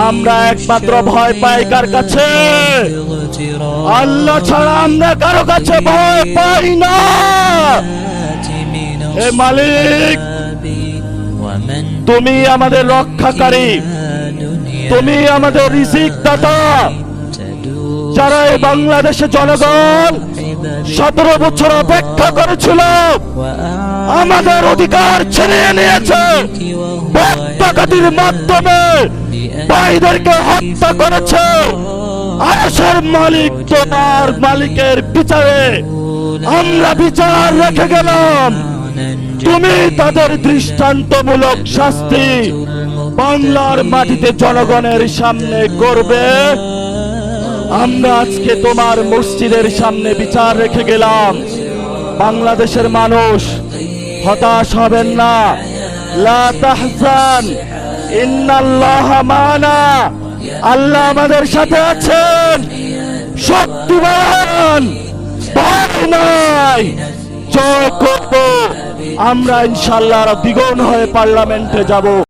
আমরা একমাত্র ভয় পাই কার কাছে? আল্লাহ ছাড়া আমরা কারো কাছে ভয় পাই না। হে মালিক, তুমি আমাদের রক্ষাকারী, তুমি আমাদের রিজিক দাতা। যারা এই বাংলাদেশের জনগণ 17 বছর অপেক্ষা করেছিল, আমাদের অধিকার ছিনিয়ে নিয়েছে, ডাকাতির মাধ্যমে ভাইদেরকে হত্যা করেছে। আরশের মালিক তোমার মালিকের বিচারে আমরা বিচার রেখে গেলাম। তুমি তাদের দৃষ্টান্তমূলক শাস্তি বাংলার মাটিতে জনগণের সামনে করবে। আমরা আজকে তোমার মসজিদের সামনে বিচার রেখে গেলাম। বাংলাদেশের মানুষ হতাশ হবেন না। লা তাহজান, ইন্নাল্লাহা মানা। আল্লাহ আমাদের সাথে আছেন, শক্তিমান, ভয় নাই। জয় করব আমরা, ইনশাআল্লাহ দ্বিগুণ হয়ে পার্লামেন্টে যাব।